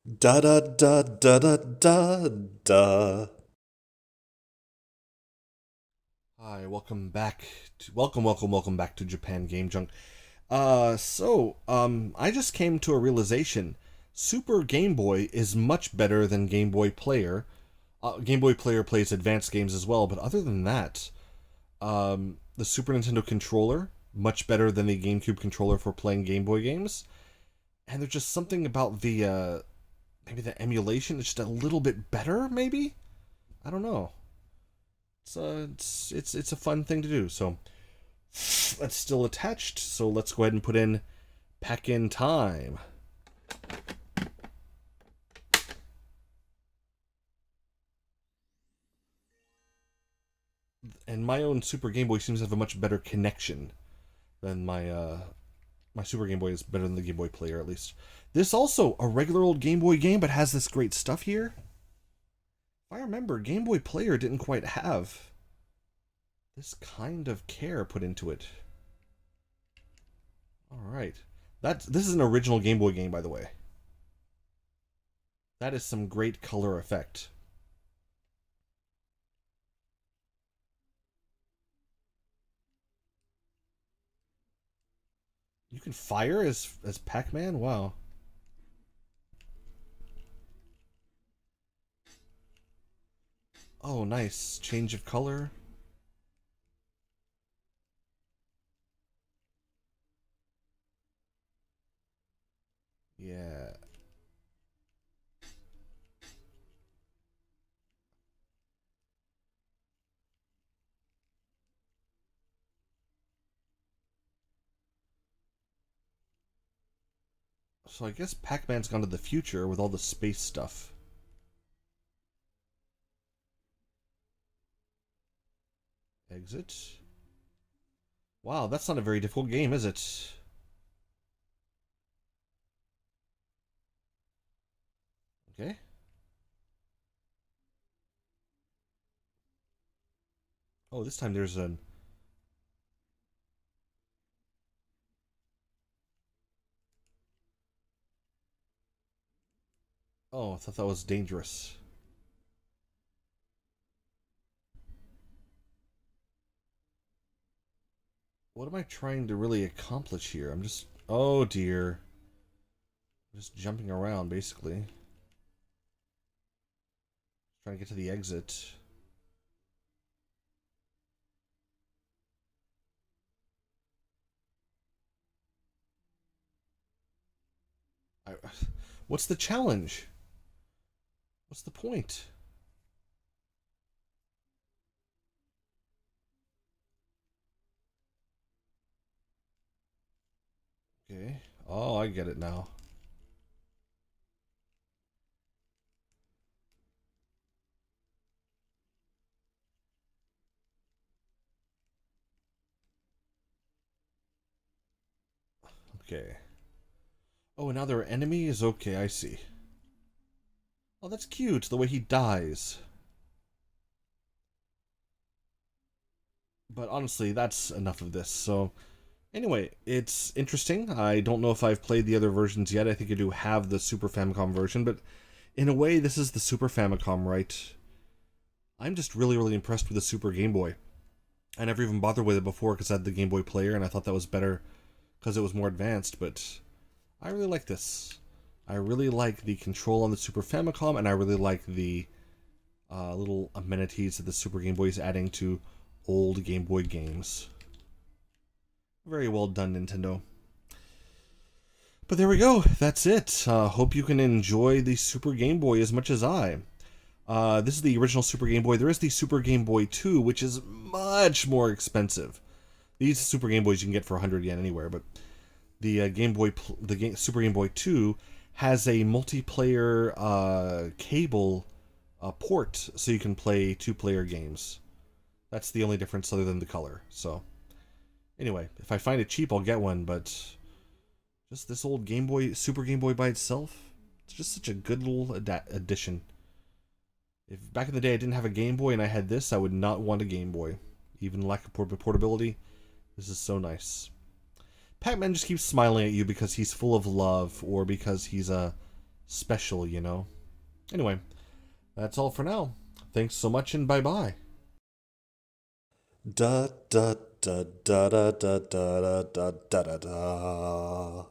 Da da da da da da da. Hi, welcome back. Welcome back to Japan Game Junk. I just came to a realization. Super Game Boy is much better than Game Boy Player. Game Boy Player plays advanced games as well, but other than that, the Super Nintendo controller much better than the GameCube controller for playing Game Boy games. And there's just something about the maybe the emulation is just a little bit better. Maybe I don't know. It's a fun thing to do. So that's still attached. So let's go ahead and put in Pac-In-Time. And my own Super Game Boy seems to have a much better connection than my Super Game Boy is better than the Game Boy Player, at least. This also a regular old Game Boy game, but has this great stuff here. If I remember, Game Boy Player didn't quite have this kind of care put into it. Alright. This is an original Game Boy game, by the way. That is some great color effect. You can fire as Pac-Man? Wow. Oh, nice. Change of color. Yeah. So I guess Pac-Man's gone to the future with all the space stuff. Exit. Wow, that's not a very difficult game, is it? Okay. Oh, this time there's an... Oh, I thought that was dangerous. What am I trying to really accomplish here? I'm just... Oh, dear. Just jumping around, basically. Trying to get to the exit. What's the challenge? What's the point? Okay. Oh, I get it now. Okay. Oh, and now there are enemies? Okay, I see. Oh, that's cute, the way he dies. But honestly, that's enough of this. So, anyway, it's interesting. I don't know if I've played the other versions yet. I think I do have the Super Famicom version, but in a way, this is the Super Famicom, right? I'm just really, really impressed with the Super Game Boy. I never even bothered with it before because I had the Game Boy Player, and I thought that was better because it was more advanced, but I really like this. I really like the control on the Super Famicom, and I really like the little amenities that the Super Game Boy is adding to old Game Boy games. Very well done, Nintendo. But there we go. That's it. Hope you can enjoy the Super Game Boy as much as I. This is the original Super Game Boy. There is the Super Game Boy 2, which is much more expensive. These Super Game Boys you can get for 100 yen anywhere, but the Super Game Boy 2 has a multiplayer cable port, so you can play two-player games. That's the only difference other than the color. So, anyway, if I find it cheap, I'll get one, but just this old Game Boy, Super Game Boy by itself, it's just such a good little addition. If back in the day I didn't have a Game Boy and I had this, I would not want a Game Boy. Even lack of portability, this is so nice. Pac-Man just keeps smiling at you because he's full of love, or because he's a special, you know. Anyway, that's all for now. Thanks so much and bye-bye. Da da da da da da da da da da da.